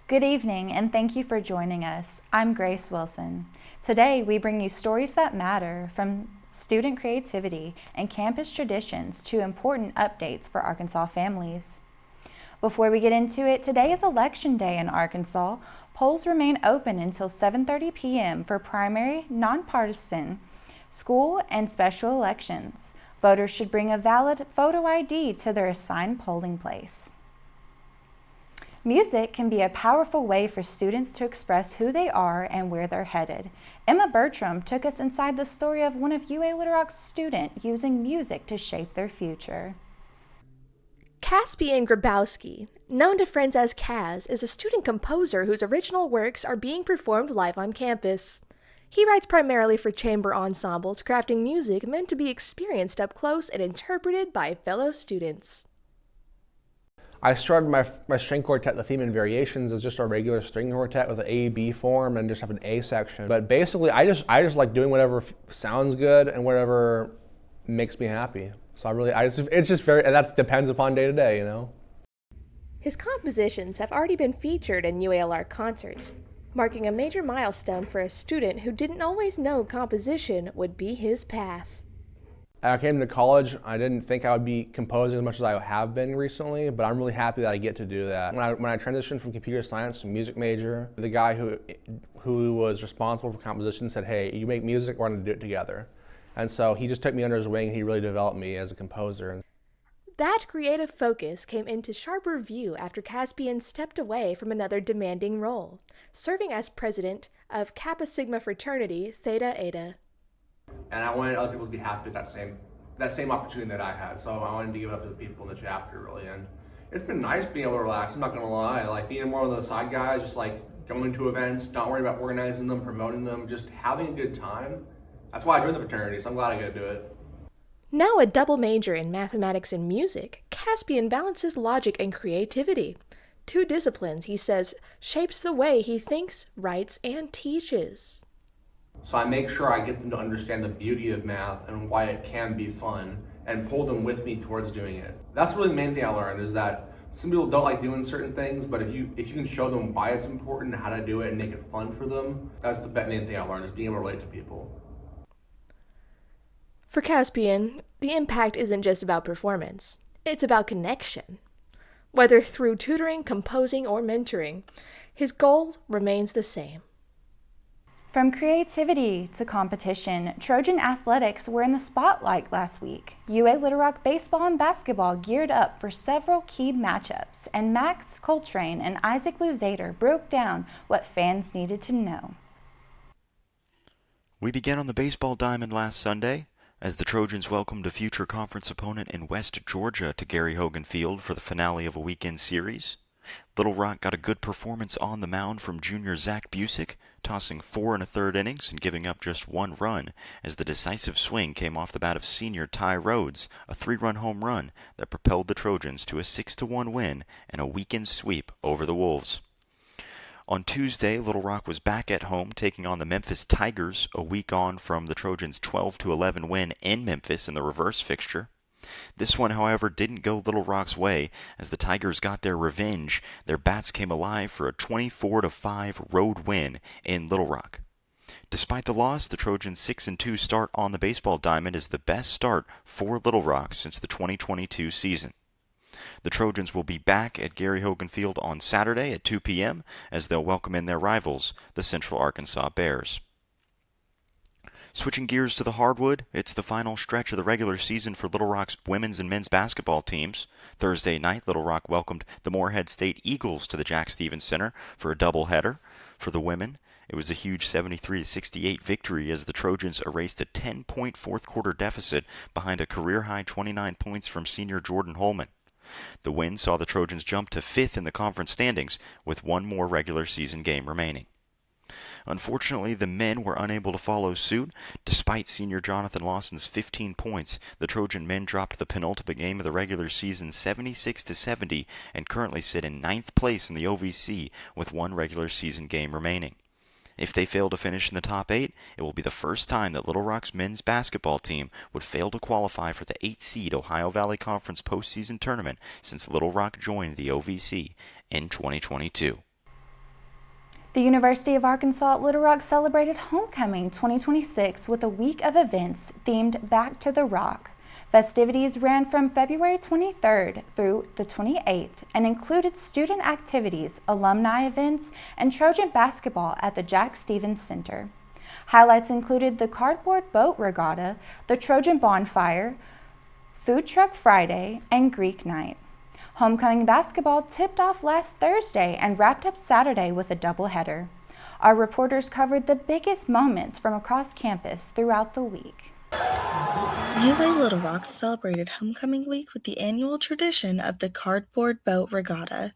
Good evening, and thank you for joining us. I'm Grace Wilson. Today, we bring you stories that matter, from student creativity and campus traditions to important updates for Arkansas families. Before we get into it, today is Election Day in Arkansas. Polls remain open until 7:30 p.m. for primary, nonpartisan, school, and special elections. Voters should bring a valid photo ID to their assigned polling place. Music can be a powerful way for students to express who they are and where they're headed. Emma Bertram took us inside the story of one of UA Little Rock's students using music to shape their future. Caspian Grabowski, known to friends as Kaz, is a student composer whose original works are being performed live on campus. He writes primarily for chamber ensembles, crafting music meant to be experienced up close and interpreted by fellow students. I started my string quartet, the Theme and Variations, as just a regular string quartet with an A-B form and just have an A section. But basically, I just like doing whatever sounds good and whatever makes me happy. So it's just very, and that depends upon day to day, you know. His compositions have already been featured in UALR concerts, marking a major milestone for a student who didn't always know composition would be his path. I came to college, I didn't think I would be composing as much as I have been recently, but I'm really happy that I get to do that. When I transitioned from computer science to music major, the guy who was responsible for composition said, "Hey, you make music, we're going to do it together." And so he just took me under his wing and he really developed me as a composer. That creative focus came into sharper view after Caspian stepped away from another demanding role, serving as president of Kappa Sigma fraternity Theta Eta. And I wanted other people to be happy with that same opportunity that I had. So I wanted to give it up to the people in the chapter, really. And it's been nice being able to relax, I'm not gonna lie. Like being more of those side guys, just like going to events, not worrying about organizing them, promoting them, just having a good time. That's why I joined the fraternity, so I'm glad I get to do it. Now a double major in mathematics and music, Caspian balances logic and creativity. Two disciplines, he says, shapes the way he thinks, writes, and teaches. So I make sure I get them to understand the beauty of math and why it can be fun and pull them with me towards doing it. That's really the main thing I learned, is that some people don't like doing certain things, but if you can show them why it's important and how to do it and make it fun for them, that's the main thing I learned, is being able to relate to people. For Caspian, the impact isn't just about performance. It's about connection. Whether through tutoring, composing, or mentoring, his goal remains the same. From creativity to competition, Trojan athletics were in the spotlight last week. UA Little Rock baseball and basketball geared up for several key matchups, and Max Coltrane and Isaac Luzader broke down what fans needed to know. We began on the baseball diamond last Sunday as the Trojans welcomed a future conference opponent in West Georgia to Gary Hogan Field for the finale of a weekend series. Little Rock got a good performance on the mound from junior Zach Busick, tossing 4 1/3 innings and giving up just 1 run as the decisive swing came off the bat of senior Ty Rhodes, a 3-run home run that propelled the Trojans to a 6-1 win and a weekend sweep over the Wolves. On Tuesday, Little Rock was back at home taking on the Memphis Tigers, a week on from the Trojans' 12-11 win in Memphis in the reverse fixture. This one, however, didn't go Little Rock's way as the Tigers got their revenge. Their bats came alive for a 24-5 road win in Little Rock. Despite the loss, the Trojans' 6-2 start on the baseball diamond is the best start for Little Rock since the 2022 season. The Trojans will be back at Gary Hogan Field on Saturday at 2 p.m. as they'll welcome in their rivals, the Central Arkansas Bears. Switching gears to the hardwood, it's the final stretch of the regular season for Little Rock's women's and men's basketball teams. Thursday night, Little Rock welcomed the Morehead State Eagles to the Jack Stevens Center for a doubleheader. For the women, it was a huge 73-68 victory as the Trojans erased a 10-point fourth-quarter deficit behind a career-high 29 points from senior Jordan Holman. The win saw the Trojans jump to 5th in the conference standings with one more regular season game remaining. Unfortunately, the men were unable to follow suit. Despite senior Jonathan Lawson's 15 points, the Trojan men dropped the penultimate game of the regular season 76-70 and currently sit in 9th place in the OVC with one regular season game remaining. If they fail to finish in the top 8, it will be the first time that Little Rock's men's basketball team would fail to qualify for the 8-seed Ohio Valley Conference postseason tournament since Little Rock joined the OVC in 2022. The University of Arkansas at Little Rock celebrated Homecoming 2026 with a week of events themed Back to the Rock. Festivities ran from February 23rd through the 28th and included student activities, alumni events, and Trojan basketball at the Jack Stevens Center. Highlights included the Cardboard Boat Regatta, the Trojan Bonfire, Food Truck Friday, and Greek Night. Homecoming basketball tipped off last Thursday and wrapped up Saturday with a doubleheader. Our reporters covered the biggest moments from across campus throughout the week. UA Little Rock celebrated Homecoming Week with the annual tradition of the Cardboard Boat Regatta.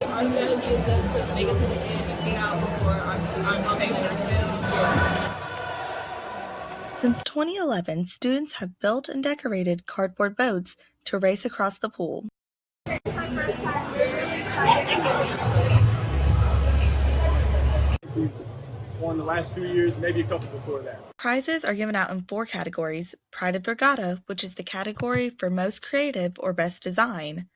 Our strategy is just to make it to the end and get out before our patients. Since 2011, students have built and decorated cardboard boats to race across the pool. It's our first time. We're really excited. We've won the last 2 years, maybe a couple before that. Prizes are given out in 4 categories: Pride of the Regatta, which is the category for most creative or best design,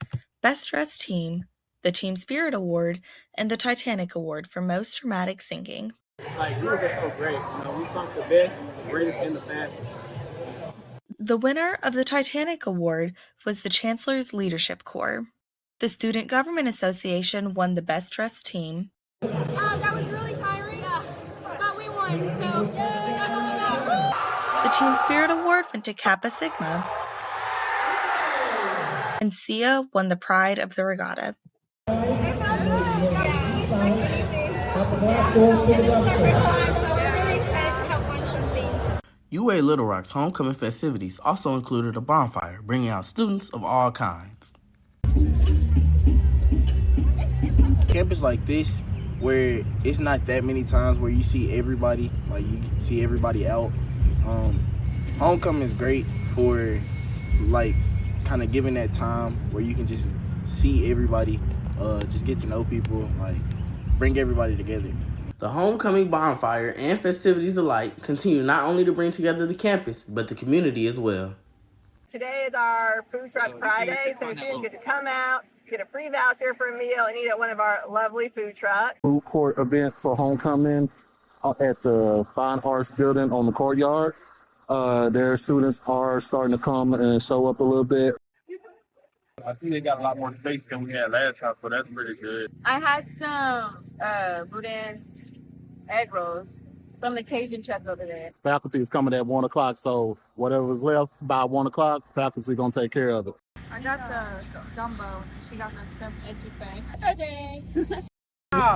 Best Dressed Team, the Team Spirit Award, and the Titanic Award for most dramatic singing. We were just so great. We sunk the best, the greatest, and the fastest. The winner of the Titanic Award was the Chancellor's Leadership Corps. The Student Government Association won the Best Dressed Team. That was really tiring, but we won, so that's all about. The Team Spirit Award went to Kappa Sigma. And Sia won the Pride of the Regatta. It felt good. Yeah, we didn't expect anything. And this is our first time, so we're really excited to have won something. UA Little Rock's homecoming festivities also included a bonfire, bringing out students of all kinds. Campus like this, where it's not that many times where you see everybody, like you see everybody out. Homecoming is great for like kind of giving that time where you can just see everybody, just get to know people, like bring everybody together. The homecoming bonfire and festivities alike continue not only to bring together the campus, but the community as well. Today is our Food Truck Friday, so students get to come out, get a free voucher for a meal, and eat at one of our lovely food trucks. Food court event for homecoming at the Fine Arts Building on the courtyard. Their students are starting to come and show up a little bit. I think they got a lot more space than we had last time, so that's pretty good. I had some boudin egg rolls from the Cajun chef over there. Faculty is coming at 1 o'clock, so whatever is left by 1 o'clock, faculty going to take care of it. I got the gumbo. She got the shrimp etouffee. Okay.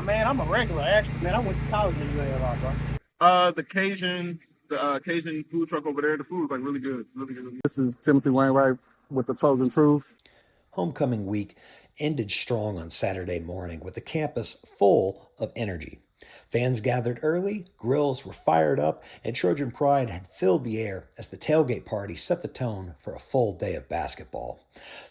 Man, I'm a regular, actually. Man, I went to college in UA a lot, bro. The Cajun food truck over there, the food is like really good. Really good. This is Timothy Wainwright with the Trojan Truth. Homecoming week ended strong on Saturday morning with the campus full of energy. Fans gathered early, grills were fired up, and Trojan pride had filled the air as the tailgate party set the tone for a full day of basketball.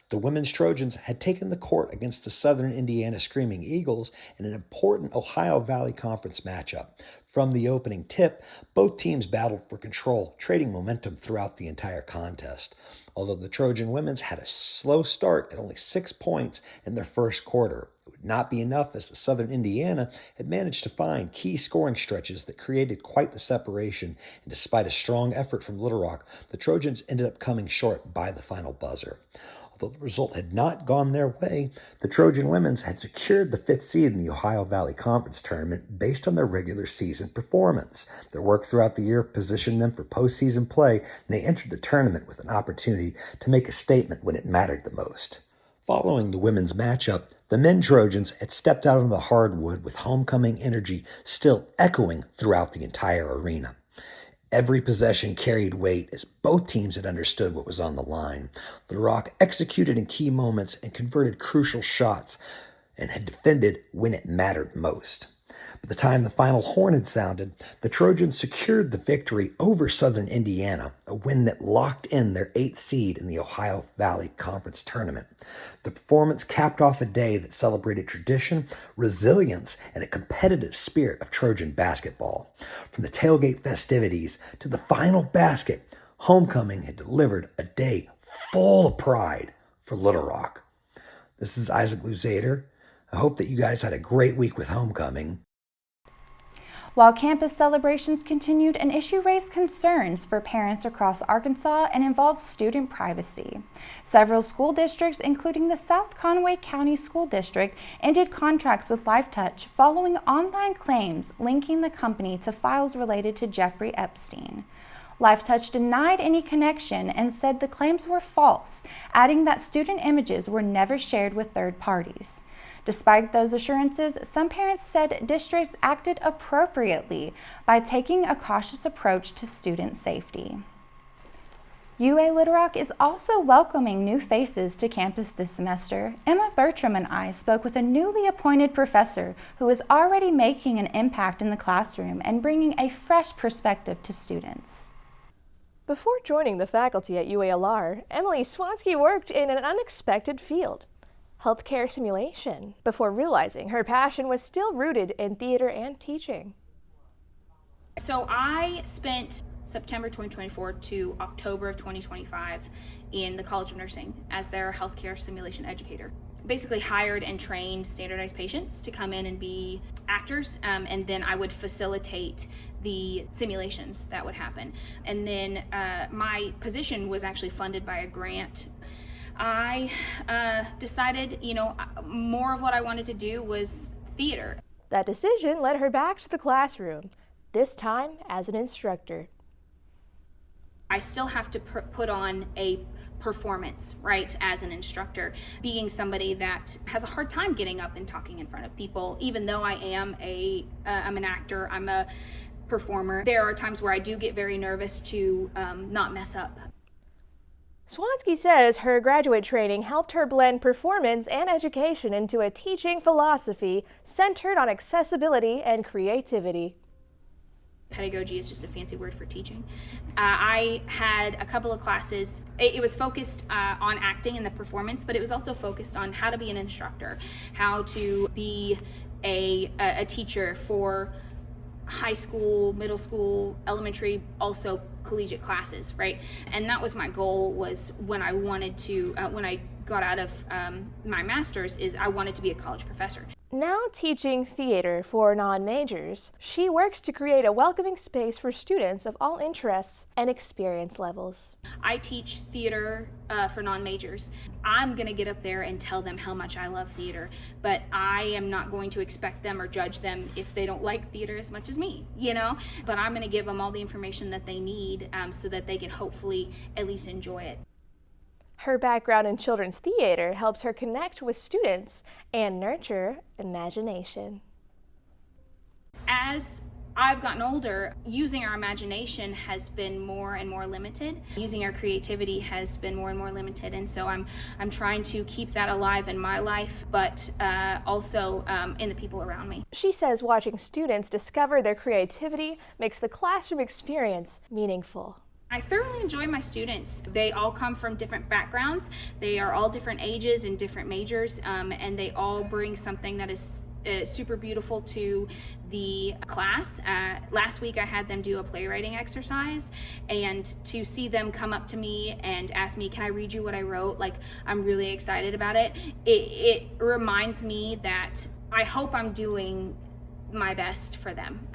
The women's Trojans had taken the court against the Southern Indiana Screaming Eagles in an important Ohio Valley Conference matchup. From the opening tip, both teams battled for control, trading momentum throughout the entire contest. Although the Trojan women's had a slow start at only 6 points in their first quarter, it would not be enough as the Southern Indiana had managed to find key scoring stretches that created quite the separation, and despite a strong effort from Little Rock, the Trojans ended up coming short by the final buzzer. Although the result had not gone their way, the Trojan women's had secured the 5th seed in the Ohio Valley Conference tournament based on their regular season performance. Their work throughout the year positioned them for postseason play, and they entered the tournament with an opportunity to make a statement when it mattered the most. Following the women's matchup, the men Trojans had stepped out on the hardwood with homecoming energy still echoing throughout the entire arena. Every possession carried weight as both teams had understood what was on the line. Little Rock executed in key moments and converted crucial shots and had defended when it mattered most. By the time the final horn had sounded, the Trojans secured the victory over Southern Indiana, a win that locked in their 8th seed in the Ohio Valley Conference tournament. The performance capped off a day that celebrated tradition, resilience, and a competitive spirit of Trojan basketball. From the tailgate festivities to the final basket, homecoming had delivered a day full of pride for Little Rock. This is Isaac Luzader. I hope that you guys had a great week with homecoming. While campus celebrations continued, an issue raised concerns for parents across Arkansas and involved student privacy. Several school districts, including the South Conway County School District, ended contracts with LifeTouch following online claims linking the company to files related to Jeffrey Epstein. LifeTouch denied any connection and said the claims were false, adding that student images were never shared with third parties. Despite those assurances, some parents said districts acted appropriately by taking a cautious approach to student safety. UA Little Rock is also welcoming new faces to campus this semester. Emma Bertram and I spoke with a newly appointed professor who is already making an impact in the classroom and bringing a fresh perspective to students. Before joining the faculty at UALR, Emily Swansky worked in an unexpected field, healthcare simulation, before realizing her passion was still rooted in theater and teaching. So I spent September 2024 to October of 2025 in the College of Nursing as their healthcare simulation educator. Basically hired and trained standardized patients to come in and be actors, and then I would facilitate the simulations that would happen. And then my position was actually funded by a grant. I decided, more of what I wanted to do was theater. That decision led her back to the classroom, this time as an instructor. I still have to put on a performance, right, as an instructor, being somebody that has a hard time getting up and talking in front of people, even though I am I'm an actor, I'm a performer. There are times where I do get very nervous to not mess up. Swansky says her graduate training helped her blend performance and education into a teaching philosophy centered on accessibility and creativity. Pedagogy is just a fancy word for teaching. I had a couple of classes. It was focused on acting and the performance, but it was also focused on how to be an instructor, how to be a teacher for high school, middle school, elementary, also collegiate classes, right? And that was my goal, was when I wanted to, when I got out of my master's, is I wanted to be a college professor. Now teaching theater for non-majors, she works to create a welcoming space for students of all interests and experience levels. I teach theater for non-majors. I'm going to get up there and tell them how much I love theater, but I am not going to expect them or judge them if they don't like theater as much as me, But I'm going to give them all the information that they need so that they can hopefully at least enjoy it. Her background in children's theater helps her connect with students and nurture imagination. As I've gotten older, using our imagination has been more and more limited. Using our creativity has been more and more limited, and so I'm trying to keep that alive in my life, but also in the people around me. She says watching students discover their creativity makes the classroom experience meaningful. I thoroughly enjoy my students. They all come from different backgrounds. They are all different ages and different majors, and they all bring something that is super beautiful to the class. Last week I had them do a playwriting exercise, and to see them come up to me and ask me, can I read you what I wrote? Like, I'm really excited about it. It reminds me that I hope I'm doing my best for them,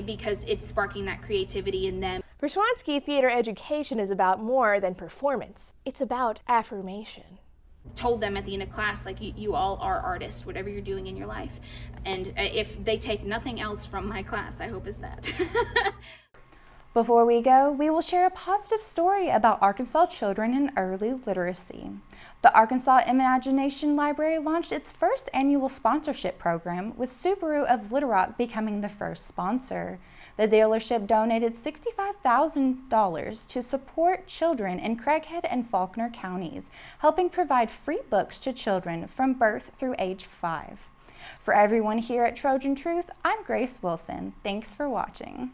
because it's sparking that creativity in them. For Swansky, theater education is about more than performance. It's about affirmation. Told them at the end of class, like, you all are artists, whatever you're doing in your life. And if they take nothing else from my class, I hope is that. Before we go, we will share a positive story about Arkansas children and early literacy. The Arkansas Imagination Library launched its first annual sponsorship program, with Subaru of Little Rock becoming the first sponsor. The dealership donated $65,000 to support children in Craighead and Faulkner counties, helping provide free books to children from birth through age 5. For everyone here at Trojan Truth, I'm Grace Wilson. Thanks for watching.